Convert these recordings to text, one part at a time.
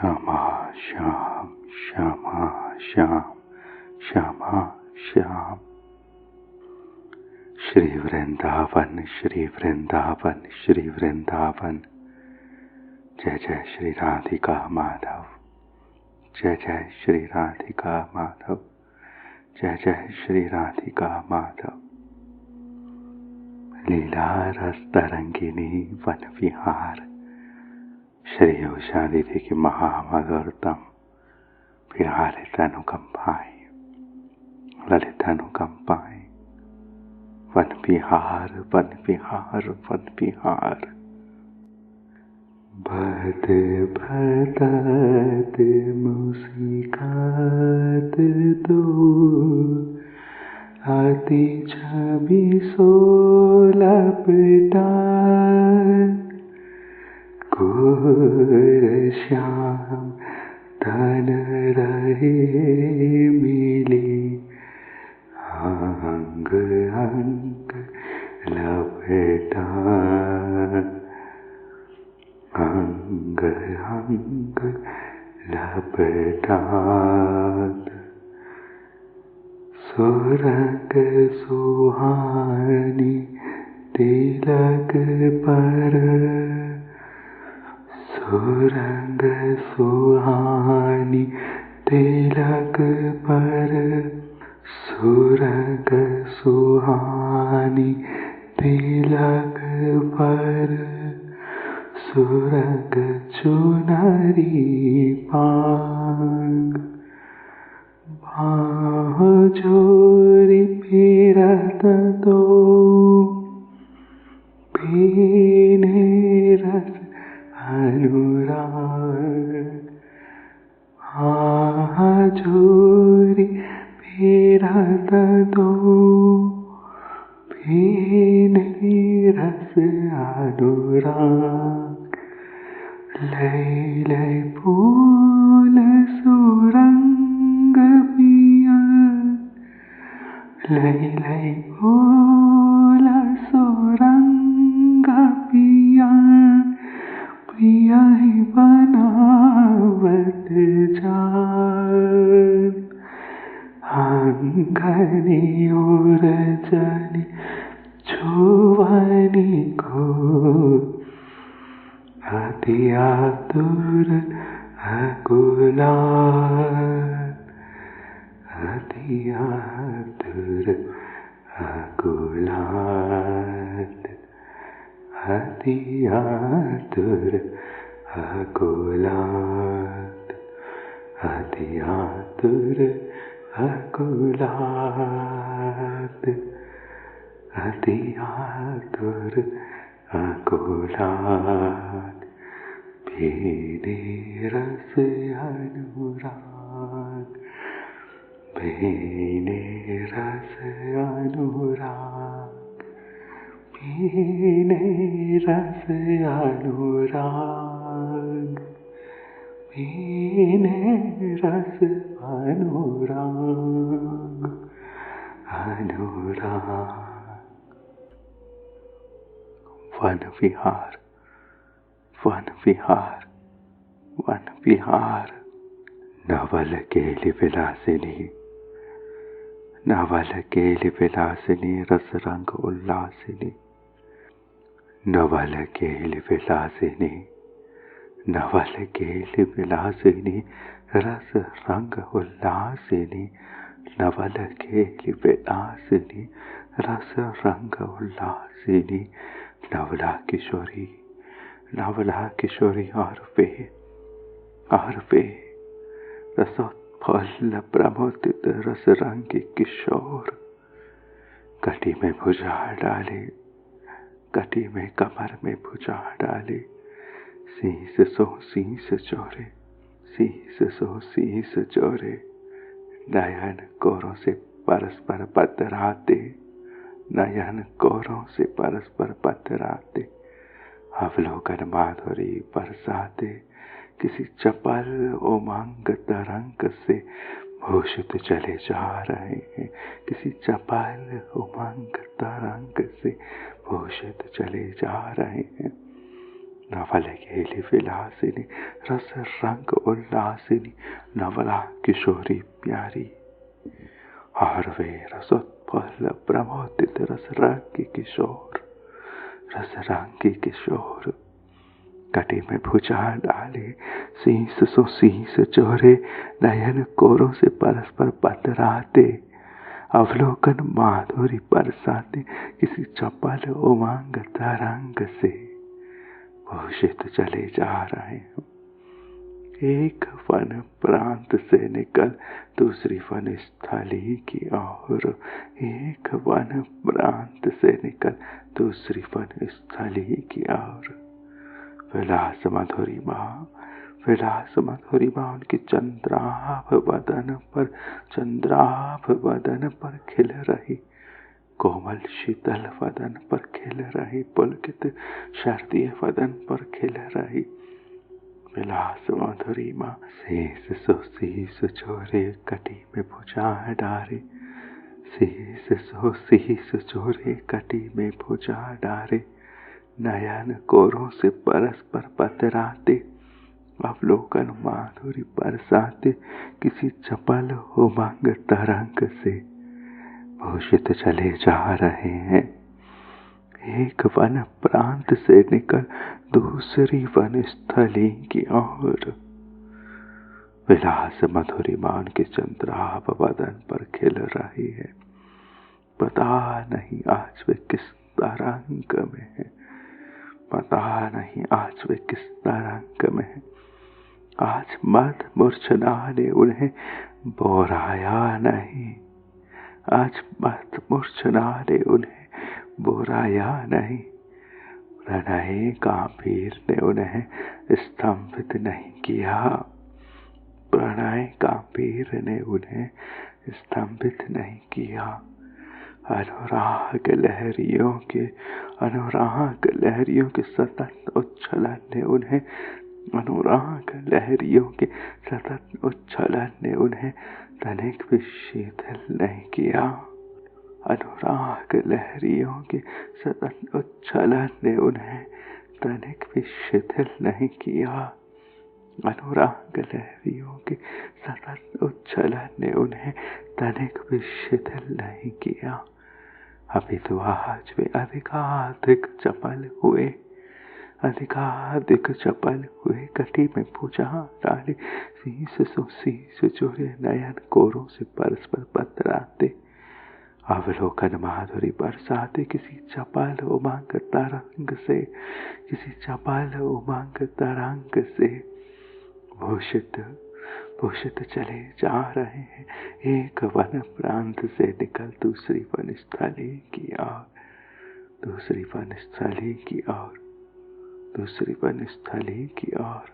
श्यामा श्याम श्यामा श्याम श्यामा श्याम। श्री वृंदावन श्री वृंदावन श्री वृंदावन। जय जय श्री राधिका माधव, जय जय श्री राधिका माधव, जय जय श्री राधिका माधव। लीला रस तरंगिनी वन विहार, श्री उषा दीदी की महामधुरतम विहारित अनुकंपाएं, ललित अनुकंपाएं। वन विहार वन विहार वन विहार। बद बदत मुस्कात दो, आती छवि सोलपटा, गोर श्याम तन रहे मिली, अंग अंग लपेटा, अंग अंग लपेटा। सुरंग सुहानी तिलक पर, सुरंग सुहानी तिलक पर, सुरंग सुहानी तिलक पर, सुरंग चुनरी पांग, बाह जोरी फिरत दो, पीने रस अनुराग, बाह जोरी फिरत दो, पीने रस अनुराग। लय लय फूल सुरंग पिया, लय लय फूल सुरंग पिया, पिया बनावत जान, अंगनी और जनी छुवानी को, अति आतुर अकुलाल, अति आतुर अकुलाल, अति आतुर अकुलाल, अति आतुर अकुलाल, अति आतुर अकुलाल। पीने रस अनुराग, पीने रस अनुराग, पीने रस अनुराग, पीने रस अनुराग, अनुराग। वन विहार वन विहार वन विहार। नवल केलि विलासिनी, नवल केलि विलासिनी, रस रंग उल्लासिनी, नवल केलि विलासिनी, नवल केलि विलासिनी, रस रंग उल्लासिनी, नवल केलि विलासिनी, रस रंग उल्लासिनी। नवला किशोरी, नवला किशोरी और वे रसोत्फल प्रमोदित रस रंगी किशोर, कटी में भुजा डाले, कटी में कमर में भुजा डाले, शीस सो शीस चोरे, शीस सो शीस चोरे, नयन कोरों से परस्पर पतराते, नयन कोरों से परस्पर पतराते, अवलोकन माधुरी बरसाते, किसी चपल उमंग तरंग से भूषित चले जा रहे हैं, किसी चपल उमंग तरंग से भूषित चले जा रहे हैं। नवल गेली विलासिनी रस रंग उल्लासिनी नवला किशोरी प्यारी। और वे रसोत्पल प्रमोदित रस रंगी किशोर, रस रंगी किशोर। कटी में भुजा डाले शीस सो शीस चोरे, नयन कोरों से परस्पर पतराते, अवलोकन माधुरी बरसाते, किसी चपल उमंग तरंग से भूषित चले जा रहे हैं। एक वन प्रांत से निकल दूसरी वन स्थली की ओर, एक वन प्रांत से निकल दूसरी वन स्थली की ओर। विलास मधुरिमा, विलास मधुरिमा उनकी चंद्राभ वदन पर, चंद्राभ वदन पर खिल रही, कोमल शीतल वदन पर खिल रही, पुलकित शरदीय वदन पर खिल रही। विलास मधुरिमा शीस सो शीस चोरे, कटी में भुजा डारे, शीस सो शीस चोरे, कटी में भुजा डारे, नयन कोरों से परस्पर पतराते, अवलोकन माधुरी बरसाते, किसी चपल उमंग तरंग से भूषित चले जा रहे हैं। एक वन प्रांत से निकल दूसरी वन स्थली की ओर। विलास मधुरिमा उनके चंद्राभ वदन पर खिल रही है। पता नहीं आज वे किस तरंग में है, पता नहीं आज वे किस तरंग में है। आज मद मूर्छना ने उन्हें बोराया नहीं, आज मद मूर्छना ने उन्हें बोराया नहीं, प्रणय कांपीर ने उन्हें स्तंभित नहीं किया, प्रणय कांपीर ने उन्हें स्तंभित नहीं किया। अनुराग लहरियों के, अनुराग लहरियों के सतत उच्छलन ने उन्हें, अनुराग लहरियों के सतत उच्छलन ने उन्हें तनिक भी शिथिल नहीं किया। अनुराग लहरियों के सतत उच्छलन ने उन्हें तनिक भी शिथिल नहीं किया। अनुराग लहरियों के सतत उच्छलन ने उन्हें तनिक भी शिथिल नहीं किया। अभी तो आज वे अधिकाधिक चपल हुए, अधिकाधिक चपल हुए, कटी में भुजा डाले, शीस सो शीस चोरे, नयन कोरों से परस्पर पतराते, अवलोकन माधुरी बरसाते, किसी चपल उमंग तरंग से, किसी चपल उमंग तरंग से भूषित भूषित चले जा रहे हैं। एक वन प्रांत से निकल दूसरी वन स्थली की ओर, दूसरी वन स्थली की ओर, दूसरी वन स्थली की ओर।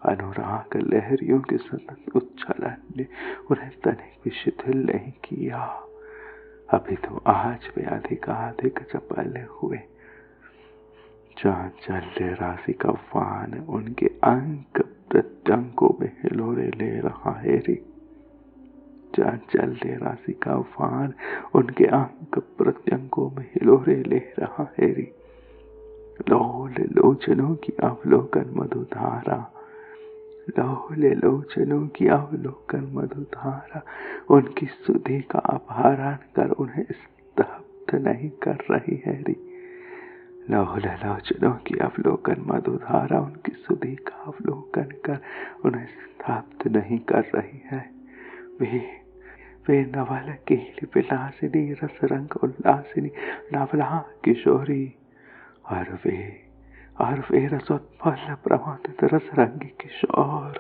अनुराग लहरियों के सतत उच्छलन ने उन्हें तनिक भी शिथिल नहीं किया। अभी तो आज वे अधिकाधिक चपल हुए। चांचल्य राशि का फान उनके अंक प्रत्यंगों में हिलोरे ले रहा है रे, चांचल्य राशि का फान उनके अंक प्रत्यंगों में हिलोरे ले रहा है रे। लोल लोचनों की अवलोकन मधुधारा, लोल लोचनों की अवलोकन मधुधारा उनकी सुधि का अपहरण कर उन्हें स्तब्ध नहीं कर रही है रे। लोल लोचनों की अवलोकन मधुधारा उनकी सुधि का अवलोकन कर उन्हें स्तब्ध नहीं कर रही है। वे नवल केली विलासिनी रस रंग उल्लासिनी नवला किशोरी, और वे रसोत्पल प्रमोदित रस रंगी किशोर।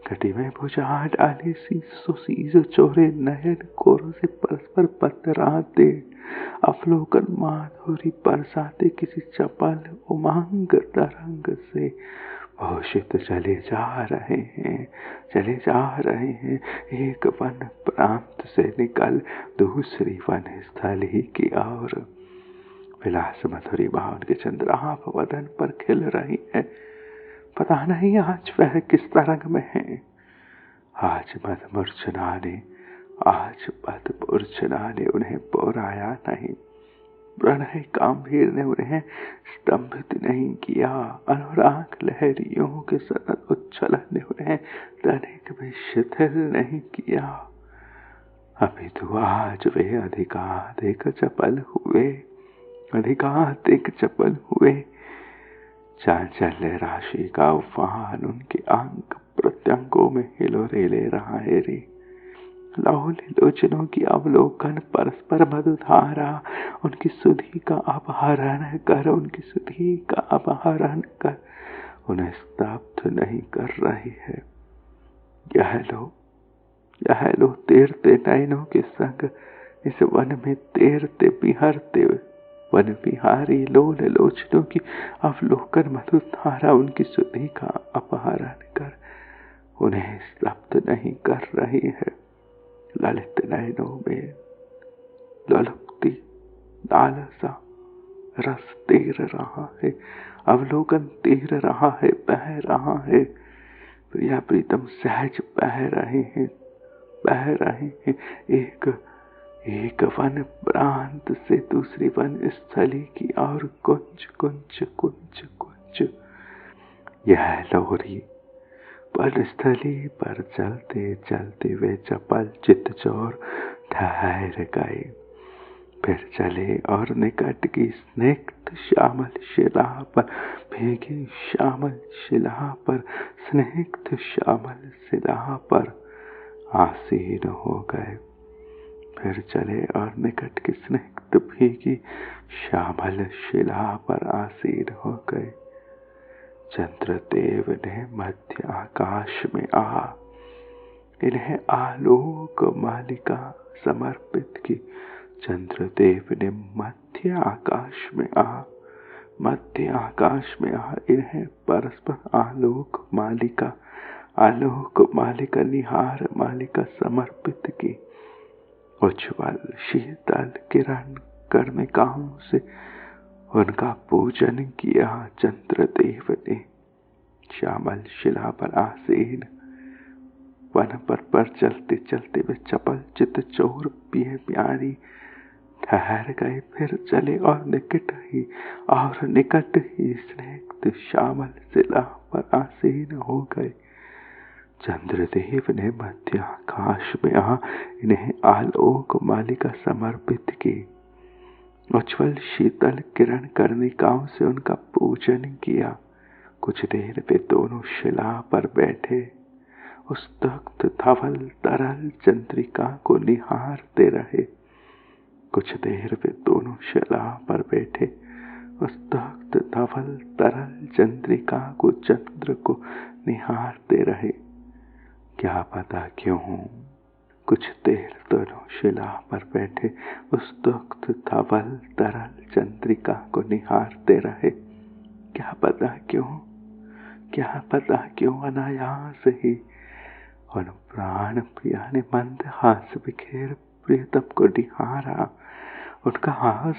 कटी में भुजा डाली, शीस सो शीस चोरे, नयन कोरों से परस्पर पतराते, अवलोकन माधुरी बरसाते, किसी चपल उमंग तरंग से भूषित चले जा रहे हैं, चले जा रहे हैं। एक वन प्रांत से निकल दूसरी वन स्थली की ओर। विलास मधुरिमा उनके चंद्राभ वदन पर खिल रही है। पता नहीं आज वह किस तरंग में है। आज मद मूर्छना ने उन्हें बोराया नहीं, प्रणय काम्भीर ने उन्हें स्तंभित नहीं किया, अनुराग लहरियों के सतत उच्छलन ने उन्हें तनिक भी शिथिल नहीं किया। अभी तो आज वे अधिकाधिक चपल हुए। चांचल्य राशि का उफान उनके अंग प्रत्यंगों में हिलोरे ले रहा है रे। लौली लोचनों की अवलोकन परस्पर मधुधारा उनकी सुधि का अपहरण कर उन्हें स्तब्ध नहीं कर रही है। यह लो तैरते नयनों के संग इस वन में तैरते बिहरते वन विहारी लोल लोचनों की अवलोकन मधुधारा उनकी सुधि का अपहरण कर उन्हें स्तब्ध नहीं कर रही है। ललित नयनों में ललकती लालसा रस तैर रहा है, अवलोकन तैर रहा है, बह रहा है। प्रिया प्रीतम सहज बह रहे हैं। एक वन प्रांत से दूसरी वन स्थली की और कुंज। यह लोरी वन स्थली पर चलते चलते वे चपल चित्तचोर ठहर गए। फिर चले और निकट की स्निग्ध श्यामल शिला पर भीगी श्यामल शिला पर आसीन हो गए। फिर चले और निकट की स्निग्ध भीगी श्यामल शिला पर आसीन हो गए। चंद्रदेव ने मध्य आकाश में इन्हें आलोक मालिका समर्पित की। चंद्रदेव ने मध्य आकाश में इन्हें परस्पर आलोक मालिका निहार मालिका समर्पित की। उज्ज्वल शीतल किरण कर्णिकाओं से उनका पूजन किया। चंद्रदेव ने श्यामल शिला पर आसीन वन पर चलते चलते वे चपल चित चोर पिए प्यारी ठहर गए। फिर चले और निकट ही स्निग्ध श्यामल शिला पर आसीन हो गए। चंद्रदेव ने मध्य आकाश में इन्हें आलोक मालिका समर्पित की। उज्ज्वल शीतल किरण कर्णिकाओं से उनका पूजन किया। कुछ देर वे दोनों शिला पर बैठे उस तख्त धवल तरल चंद्रिका को निहारते रहे। कुछ देर वे दोनों शिला पर बैठे उस तख्त धवल तरल चंद्रिका को चंद्र को निहारते रहे। क्या पता क्यों कुछ देर दोनों शिला पर बैठे उस तख्त धवल तरल चंद्रिका को निहारते रहे। क्या पता क्यों अनायास ही उन प्राण प्रिया ने मंद हास बिखेर प्रियतम को निहारा। उनका हास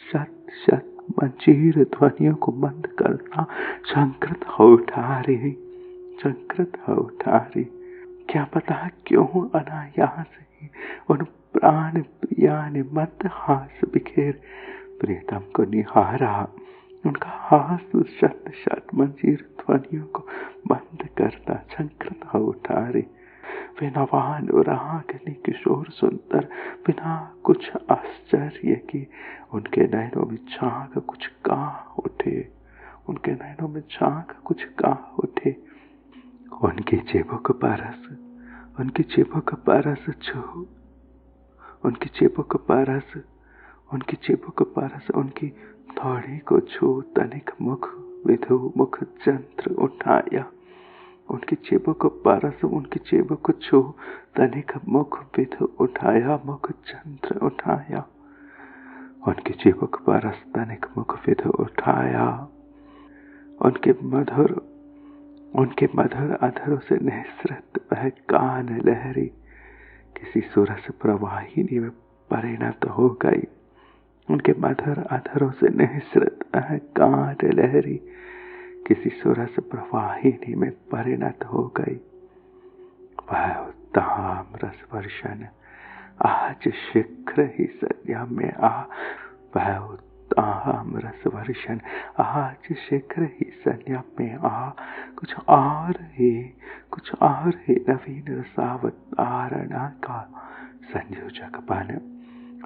शत मंजीर ध्वनियों को मंद करता संकृत हो उठा रही। क्या पता क्यों अनायास ही उन प्राण प्रिया ने मंद हास बिखेर प्रियतम को निहारा। उनका हास शत मंजीर ध्वनियों को बंद करता संकृत हो उठा रही। वे नवान रागिनी किशोर सुंदर बिना कुछ आश्चर्य की उनके नैनों में झांक कुछ गा उठे। उनकी चिबुक परस उनकी थोड़ी को छू तनिक मुख विधु मुख चंद्र उठाया। उनकी चिबुक परस उनकी चिबुक छू तनिक मुख विधु उठाया मुख चंद्र उठाया। उनकी चिबुक परस तनिक मुख विधु उठाया। उनके मधुर अधरों से निःसृत वह कान लहरी किसी सुरस प्रवाहिनी में परिणत हो गई। उनके मधुर अधरों से निःसृत वह कान लहरी किसी सुरस प्रवाहिनी में परिणत हो गई। वह उत्तम रस वर्षण आज शीघ्र ही संध्या में आ वह उत्तम रस वर्षण, आज शीघ्र ही संध्या में आ कुछ और ही नवीन रसावतारणा का संयोजक बन,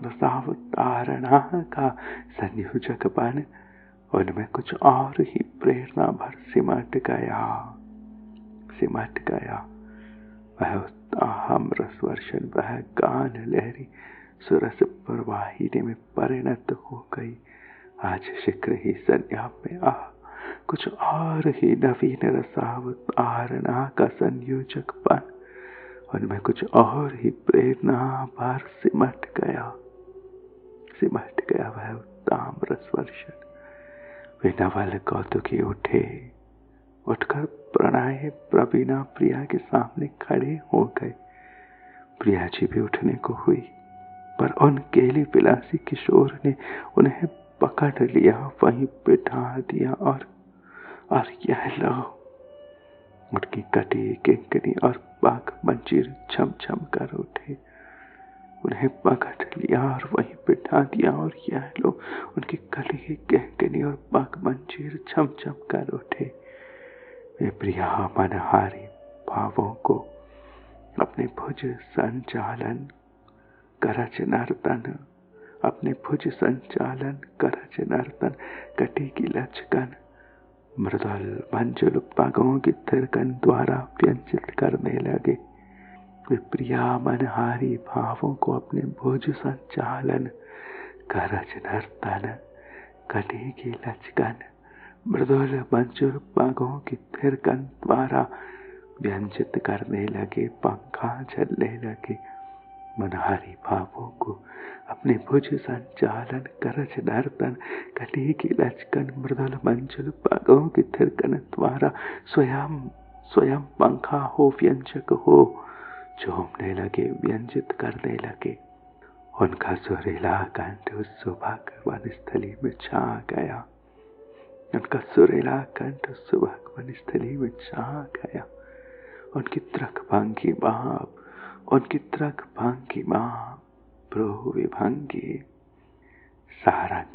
रसावतारणा का संयोजक बन। उनमें कुछ और ही प्रेरणा भर सिमट गया वह उत्तम रस वर्षण, वह गान लहरी सुरस प्रवाहिनी में परिणत हो गई। आज शीघ्र ही संध्या में आ कुछ और ही नवीन रसावतारणा का संयोजक बन। उनमें कुछ और ही प्रेरणा भर सिमट गया वह उत्तम रस वर्षण। वे नवल कौतुकी उठकर प्रणय प्रवीणा प्रिया के सामने खड़े हो गए। प्रिया जी भी उठने को हुई, पर उन केली पिलासी किशोर ने उन्हें पकड़ लिया, वहीं बिठा दिया और यह लो, उनकी कटी किंकनी और बाघ मंजीर छम छम कर उठे। उन्हें पकड़ लिया और वहीं बिठा दिया और यह लो, उनकी कटी की किंकनी और बाघ मंजीर छम छम कर उठे। वे प्रिया मनहारी भावों को अपने भुज संचालन करच नर्तन कटी की लचकन मृदुल मंजुल पागों की थिरकन द्वारा व्यंजित करने लगे। वे प्रिया मनहारी भावों को अपने भुज संचालन करच नर्तन कटी की लचकन मृदुल मंजुल पागों की थिरकन द्वारा व्यंजित करने लगे, पंखा झलने लगे। मनहारी भावों को अपने भुज संचालन करच नर्तन कटी की लचकन मृदुल मंजुल पागों की थिरकन द्वारा स्वयं पंखा हो, व्यंजक हो, झूमने लगे, व्यंजित करने लगे। उनका सुरीला कंठ उस सुबह वनस्थली में छा गया। उनका सुरीला कंठ सुबह वनस्थली में छा गया। उनकी त्रक भंगी प्रो विभंगी सारंग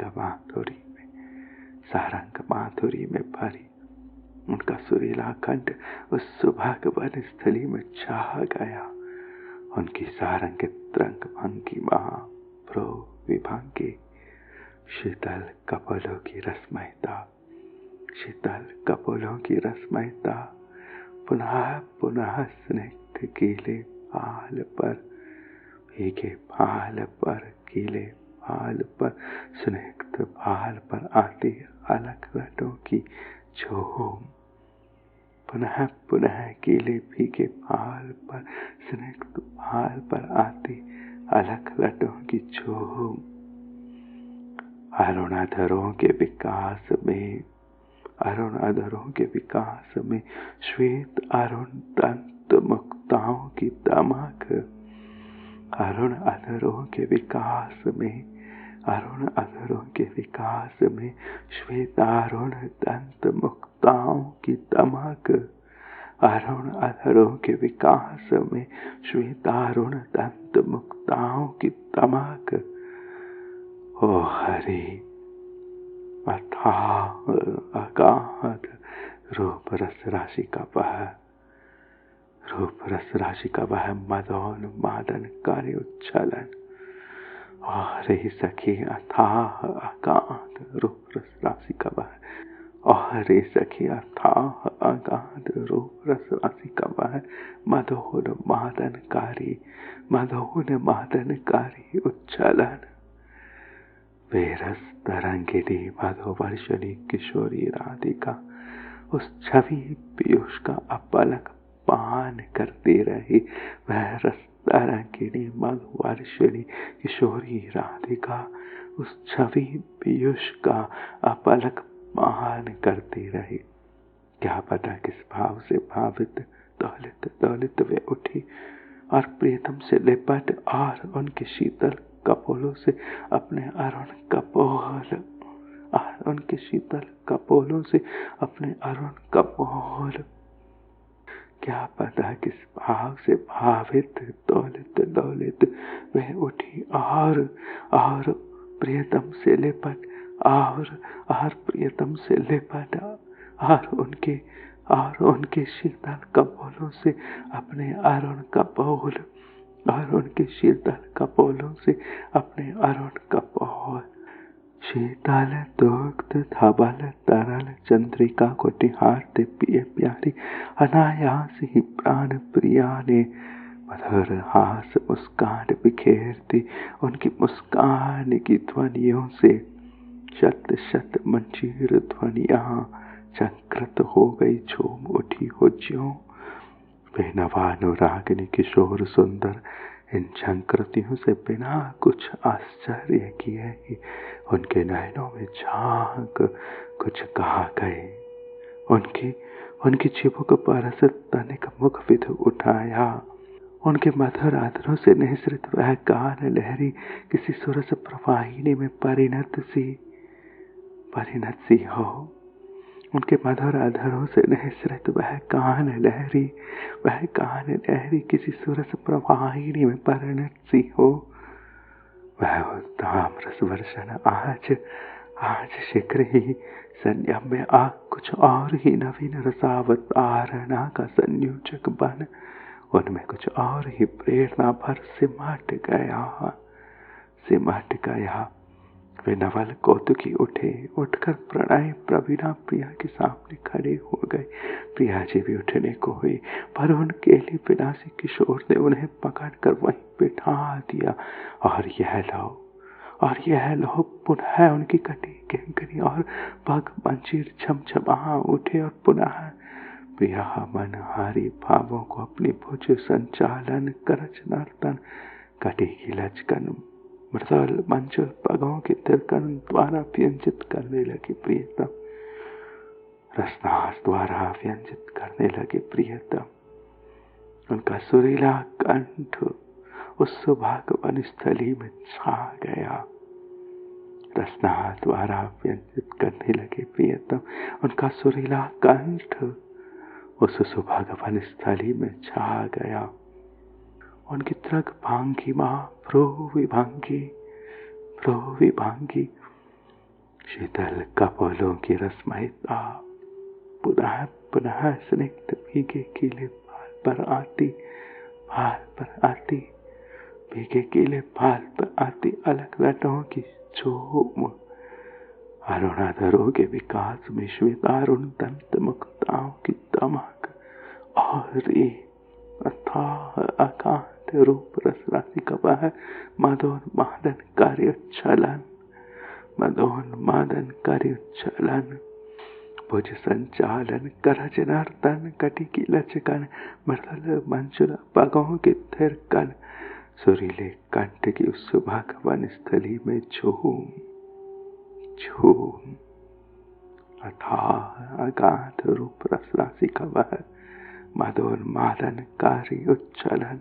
माधुरी में भरी। उनका सुरीला कंठ उस सुभाग वनस्थली में छा गया। उनकी सारंग त्रंग भंगी प्रो विभंगी शीतल कपोलों की रसमयता पुनः स्निग्ध गीले भाल पर, भीगे भाल पर, गीले भाल पर, स्निग्ध भाल पर आती अलग लटों की झूम। पुनः गीले भीगे भाल पर, स्निग्ध भाल पर आती अलग लटों की झूम। अरुणाधरों के विकास में श्वेत अरुण दंत मुक्ताओं की दमक। अरुण अधरों के विकास में श्वेतारुण दंत मुक्ताओं की दमक। अरुण अधरों के विकास में श्वेतारुण दंत मुक्ताओं की दमक। ओ हरि अथाह अगाध रूप रस राशि का वह मदोन्मादन कार्य उच्छलन। और ही सखी अथाह अगाध रूप रस राशि का वह, और ही सखी अथाह अगाध रूप रस राशि का वह मदोन्मादनकारी उच्छलन। बेरस तरंगिनी मधुवर्षिणी किशोरी राधिका उस छवि पीयूष का अपलक पान करती रही। वह रस तरंगिनी मधुवर्षिणी किशोरी राधिका उस छवि पीयूष का अपलक पान करती रही। क्या पता किस भाव से भावित दौलित वे उठी और प्रियतम से लिपट और उनके शीतल कपोलों से अपने अरुण क्या पता किस भाव से भावित दौलत दौलत वह उठी और प्रियतम से लिपट और प्रियतम से लिपट और उनके शीतल कपोलों से अपने अरुण कपोल और उनके शीतल कपोलों से अपने अरुण कपोल शीतल दुग्ध धवल तरल चंद्रिका को निहारते पिए प्यारी अनायास ही प्राण प्रिया ने मधुर हास मुस्कान बिखेरती उनकी मुस्कान की ध्वनियों से शत शत मंजीर ध्वनियाँ चंकृत हो गई, झूम उठी हो ज्यों बेनवानुरागिनी किशोर सुंदर इन झंकृतियों से बिना कुछ आश्चर्य किए ही उनके नयनों में झांक कुछ कहा गए। उनकी चिबुक पर से तनिक मुख विध उठाया, उनके मधुर आदरों से निःसृत वह गान लहरी किसी सुरस प्रवाहिनी में परिणत सी हो। उनके मधुर आधारों से निःसृत वह गान लहरी किसी सुरस प्रवाहिनी में परिणत सी हो। वह उत्तम रस वर्षण आज शीघ्र ही संयम में आ कुछ और ही नवीन रसावतारणा का संयोजक बन उनमें कुछ और ही प्रेरणा भर सिमट गया। वे नवल कौतुकी उठकर प्रणय प्रवीणा प्रिया के सामने खड़े हो गए। प्रिया जी भी उठने को हुई, पर उनके लिए विनाशी किशोर ने उन्हें पकड़कर वहीं बिठा दिया। और यह लो पुनः उनकी कटी किंकरी और पग मंजीर झमझमा उठे और पुनः प्रिया मनहारी भावों को अपनी भुज संचालन करच नर्तन कटी की लचकन मृदुल मंजुल पगों के तिरकन द्वारा व्यंजित करने लगी प्रियतम, रसनास द्वारा व्यंजित करने लगे प्रियतम। उनका सुरीला कंठ उस सुभागवन स्थली में छा गया। रसनास द्वारा व्यंजित करने लगे प्रियतम, उनका सुरीला कंठ उस सुभागवन स्थली में छा गया। उनकी तृग भांगी माँ भ्रू विभांगी शीतल कपोलों की रसमयता पुनः स्निग्ध भीगे कीले भाल पर आती अलग लटों की झूम अरुणाधरों के विकास में श्वेतारुण दंत मुक्ताओं की दमक और अथाह अकांत रूप रस राशि का वह मदोन्मादन कार्य छलन भुज संचालन करज नर्तन कटी की लचकन मृदुल मंजुल पगों के थिरकन सुरीले कंठ की उस भगवन स्थली में झूम अथाह अगाध रूप रस राशि का वह मदोन्मादनकारी उच्छलन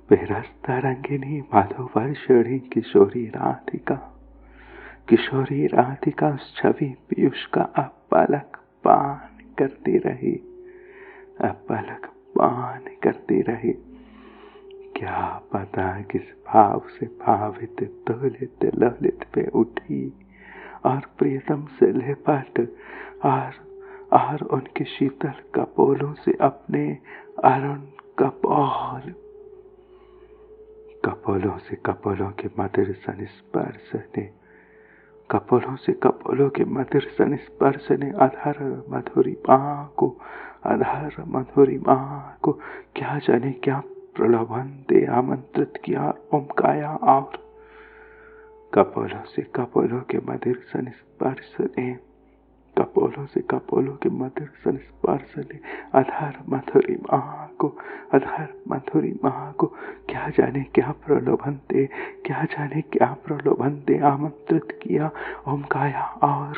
बेरस तरंगिनी माधोवर्षिणी किशोरी राधिका उस छवि पीयूष का अपलक पान करती रही। क्या पता किस भाव से भावित दौलित ललित पे उठी और प्रियतम से लिपट और उनके शीतल कपोलों से अपने अरुण कपोलों से कपोलों के मधुर संस्पर्श ने अधर मधुरिमा को क्या जाने क्या प्रलोभन दे आमंत्रित किया उमकाया और कपोलों से कपोलों के मधुर संस्पर्श ने अधर मधुरिमा को क्या जाने क्या प्रलोभन दे आमंत्रित किया उमकाया और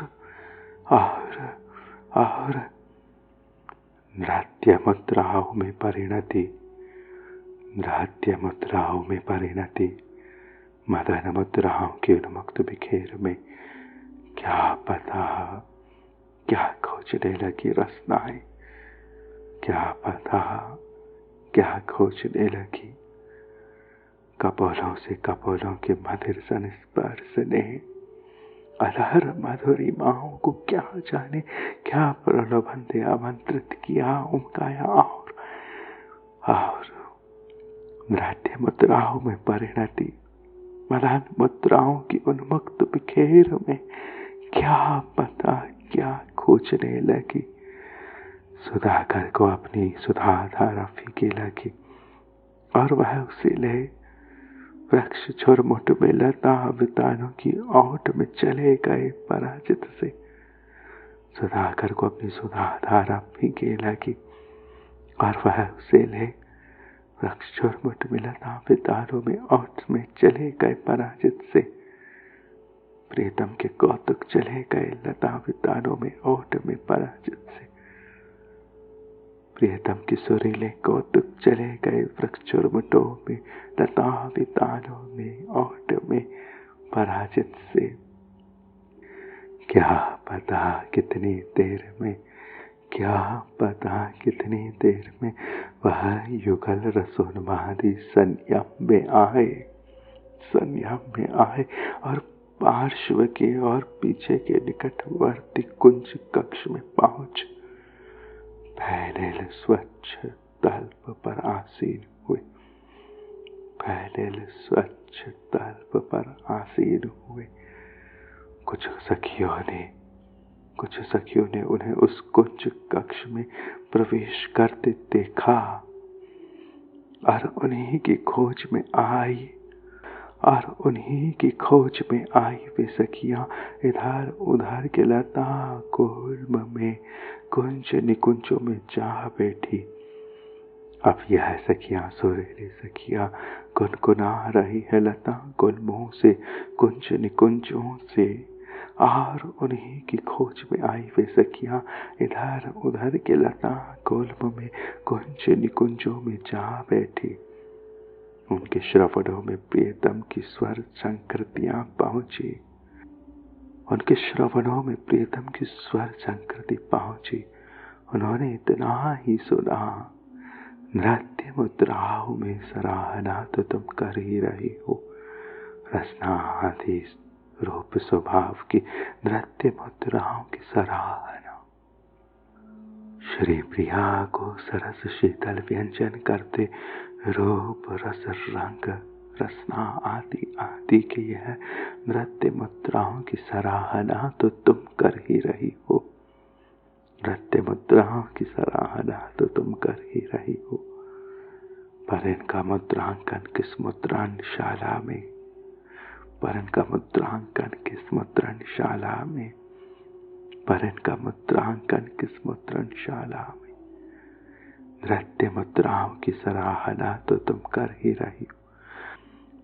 नृत्य मुद्राओं में परिणति मदन मुद्राओं के उन्मुक्त बिखेर में क्या पता क्या खोजने लगी रसनाएं, क्या पता क्या खोजने लगी। कपोलों से कपोलों के मधुर संस्पर्श ने अलहर मधुरिमाओं को क्या जाने क्या प्रलोभन दे आमंत्रित किया, उमकाया और नृत्य मुद्राओं में परिणति, मलान मुद्राओं की उन्मुक्त बिखेर में क्या पता क्या खोजने लगी। सुधाकर को अपनी सुधाधारा फीकी लगी और वह उसे ले वृक्ष झुरमुट में लता वितानों की ओट में चले गए पराजित से। सुधाकर को अपनी सुधाधारा फीकी लगी और वह उसे ले वृक्ष झुरमुट में लता वितानों में ओट में चले गए पराजित से। प्रीतम के कौतुक चले गए लता वितानों में ओट में पराजित से। प्रियतम की सुरीले कौतुक चले गए वृक्ष झुरमुटों में लता वितानों में ओट में पराजित से। क्या पता कितनी देर में, क्या पता कितनी देर में वह युगल रसोन्मादी संयम में आए और पार्श्व के और पीछे के निकटवर्ती कुंज कक्ष में पहुंच पहले स्वच्छ तल्प पर आसीन हुए। पहले स्वच्छ तल्प पर आसीन हुए। कुछ सखियों ने उन्हें उस कुंज कक्ष में प्रवेश करते देखा और उन्हीं की खोज में आई वे सखियां इधर उधर के लता गुल्म में कुंज निकुंजों में जा बैठी। अब यह सखियां सुरीली सखियां गुनगुना रही है लता गुल्मों से कुंज निकुंजों से, और उन्हीं की खोज में आई वे सखियां इधर उधर के लता गुल्म में कुंज निकुंजों में जा बैठी। उनके श्रवणों में प्रियतम की स्वर संकृतियां पहुंची। उनके श्रवणों में प्रियतम की स्वर संकृति पहुंची। उन्होंने इतना ही सुना, नृत्य मुद्राओं में सराहना तो तुम कर ही रही हो। रसना आदि रूप स्वभाव की नृत्य मुद्राओं की सराहना। श्री प्रिया को सरस शीतल व्यंजन करते रूप रस रंग रसना आदि की यह नृत्य मुद्राओं की सराहना तो तुम कर ही रही हो। नृत्य मुद्राओं की सराहना तो तुम कर ही रही हो। पर इनका मुद्रांकन किस मुद्रणशाला में, पर इनका मुद्रांकन किस मुद्रणशाला में, पर इनका मुद्रांकन किस मुद्रणशाला में। नृत्य मुद्राओं की सराहना तो तुम कर ही रही हो,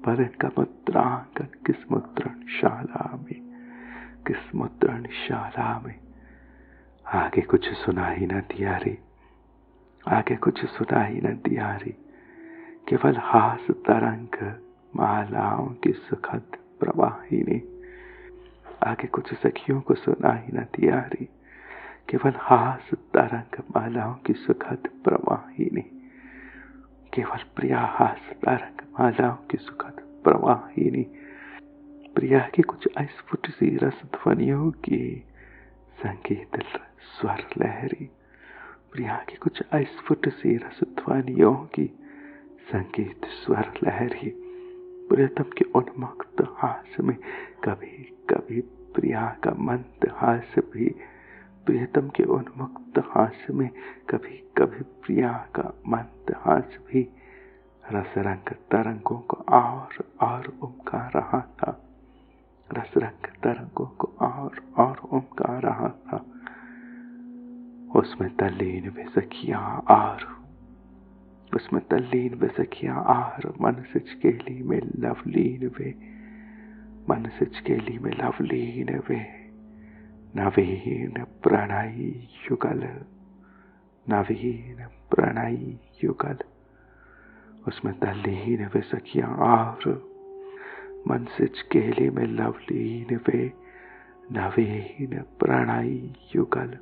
पर इनका मुद्रांकन किस मुद्रणशाला में, किस मुद्रणशाला में। आगे कुछ सुना ही न दिया रे, आगे कुछ सुना ही न दिया रे। केवल हास तरंग मालाओं की सुखद प्रवाहिनी। आगे कुछ सखियों को सुना ही न दिया रे, केवल हास तरंग मालाओं की सुखद प्रवाहिनी। केवल प्रिया हास तरंग मालाओं की सुखद प्रवाहिनी। प्रिया की कुछ अस्फुट सी रस ध्वनियों की संगीत स्वर लहरी। प्रिया की कुछ अस्फुट सी रस ध्वनियों की संगीत स्वर लहरी। प्रियतम के उन्मुक्त हास में कभी कभी प्रिया का मंद हास भी, प्रियतम के उन्मुक्त हास में कभी कभी प्रिया का मंद हास भी रस रंग तरंगों को और उमका रहा था। रस रंग तरंगों को और उमका रहा था। उसमें तल्लीन वे सखियां और मन सिचकेली में लवलीन वे, मन सिचकेली में लवलीन वे। नवीन प्रणयी युगल, नवीन प्रणयी युगल। उसमें तल्लीन वे सखियां और मन सिचकेली में लवलीन वे। नवीन प्रणयी युगल।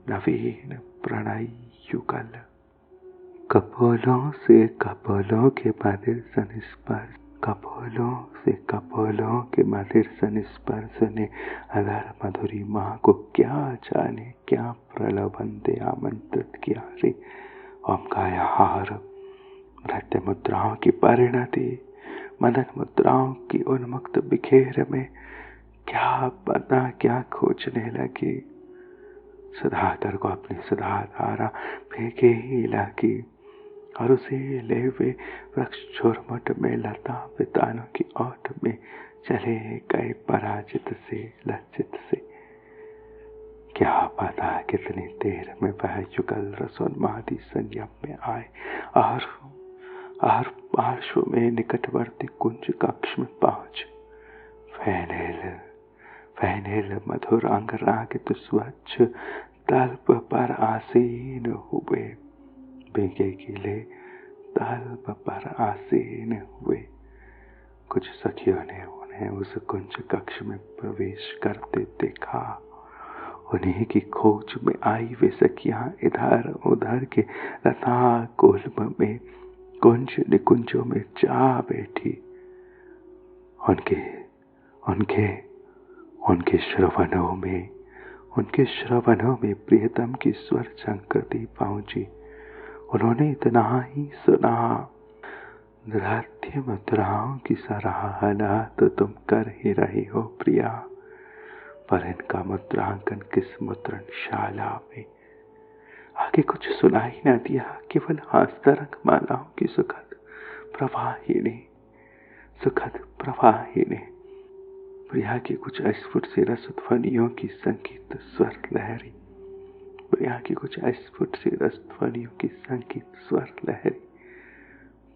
नवीन प्रणय युगल। कपोलों से कपोलों के मधिर संस्पर्श, कपोलों से कपोलों के मधिर संस्पर्श ने अधर मधुरी माँ को क्या जाने क्या प्रलोभन दे आमंत्रित किया रे। ओम काया हार नृत्य मुद्राओं की परिणति, मदन मुद्राओं की उन्मुक्त बिखेर में क्या पता क्या खोजने लगी। सुधाकर को अपनी सुधा धारा फेंके ही लगी और उसे ले वे वृक्ष झुरमुट में लता पितानों की ओट में चले गए पराजित से लज्जित से। क्या पता कितनी देर में वह युगल रसोन्मादी संयम में आए और पार्श्व में निकटवर्ती कुंज कक्ष में पहुंच फैनेल मधुर अंग रागित स्वच्छ तल्प पर आसीन हुए। भीगे गीले तल्प पर आसीन हुए। कुछ सखियों ने उन्हें उस कुंज कक्ष में प्रवेश करते देखा। उन्हीं की खोज में आई वे सखियां इधर उधर के लता गुल्म में कुंज निकुंजों में जा बैठी। उनके श्रवणों में प्रियतम की स्वर संकृति पहुंची। उन्होंने इतना ही सुना, नृत्य मुद्राओं की सराहना तो तुम कर ही रही हो प्रिया, पर इनका मुद्रांकन किस मुद्रणशाला में। आगे कुछ सुनाई न दिया, केवल हस्तरंग मालाओं की सुखद प्रवाहिनी प्रिया की कुछ अस्फुट सी रसध्वनियों की संगीत स्वर लहरी।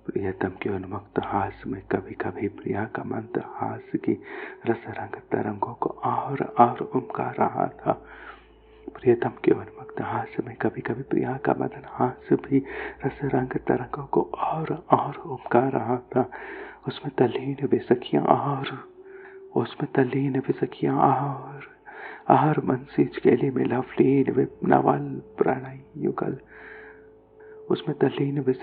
प्रियतम के उन्मुक्त हास में कभी कभी प्रिया का मंत्र हास की रसरंग तरंगों को और उमका रहा था। प्रियतम के उन्मुक्त हास में कभी कभी प्रिया का मदन हास भी रसरंग तरंगों को और उमका रहा था। उसमें तल्लीन वे सखियां और मनसीज केली में लवलीन वे नवल प्रणय युगल। उसमें तल्लीन वे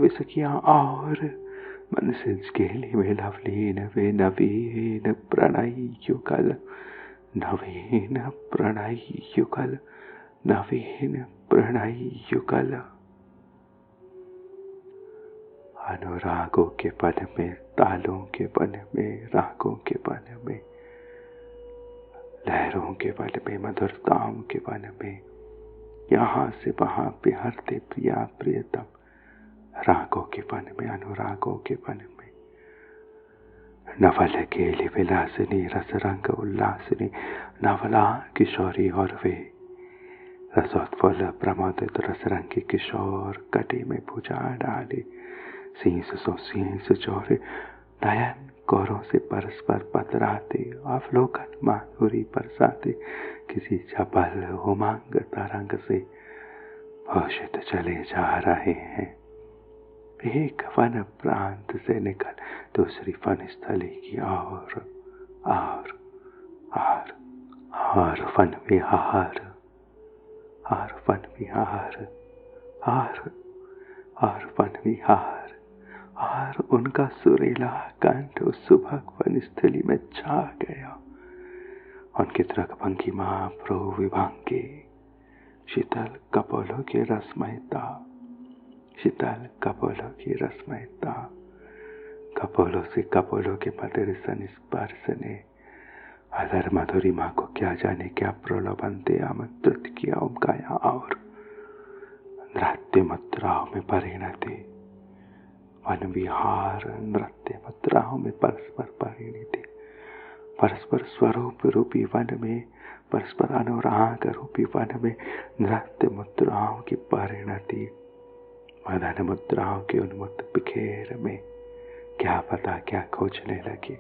सखियां और मनसीज केली में लवलीन वे नवीन प्रणय युगल। नवीन प्रणय युगल। अनुरागों के पन में, तालों के पन में, रागों के पन में, लहरों के पन में, मधुरताओं के पन में, यहाँ से वहां बिहरते प्रिया प्रियतम। रागों के पन में, अनुरागों के पन में, नवल केली विलासिनी रसरंग उल्लासिनी नवला किशोरी और वे रसोत्फुल्ल प्रमोदित रसरंगी किशोर कटी में भुजा डाले। शीश चौरे नयन कोरों से परस्पर पतराते, अवलोकन माधुरी बरसाते, किसी चपल उमंग तरंग से भूषित चले जा रहे हैं। एक वन प्रांत से निकल दूसरी वन स्थली की और वन विहार और उनका सुरीला कंठ उस सुभग वन स्थली में छा गया। उनकी दृक भंगिमा प्रो विभंगी शीतल कपोलों की रसमयता, कपोलों से कपोलों के मधुर संस्पर्श ने अधर मधुरी माँ को क्या जाने क्या प्रलोभन दे आमंत्रित किया। उमकाया और नृत्य मुद्राओं में परिणति, वन विहार नृत्य मुद्राओं में परस्पर परिणति, परस्पर स्वरूप रूपी वन में, परस्पर अनुराग रूपी वन में नृत्य मुद्राओं की परिणति, मदन मुद्राओं के उन्मुक्त बिखेर में क्या पता क्या खोजने लगी।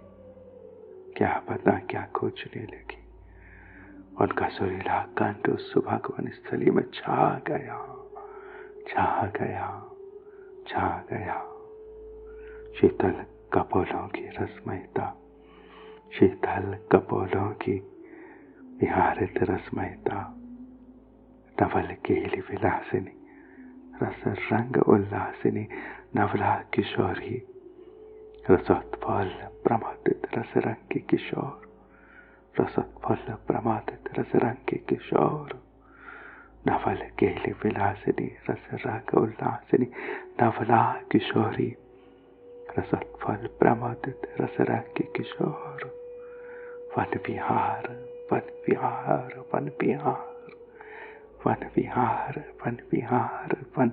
उनका सुरीला कंठ उस सुभग वन स्थली में छा गया। शीतल कपोलों की रसमयता, शीतल कपोलों की विहारित रसमयता नवल केली विलासिनी रस रंग उल्लासिनी नवला किशोरी रसोत्फल प्रमादित रस रंग के किशोर रसोत्फल प्रमादित रस रंग के किशोर नवल केली विलासिनी रस रंग उल्लासिनी नवला किशोरी रसोत्फल प्रमादित रस रंग के किशोर वन विहार वन विहार वन विहार वन विहार वन विहार वन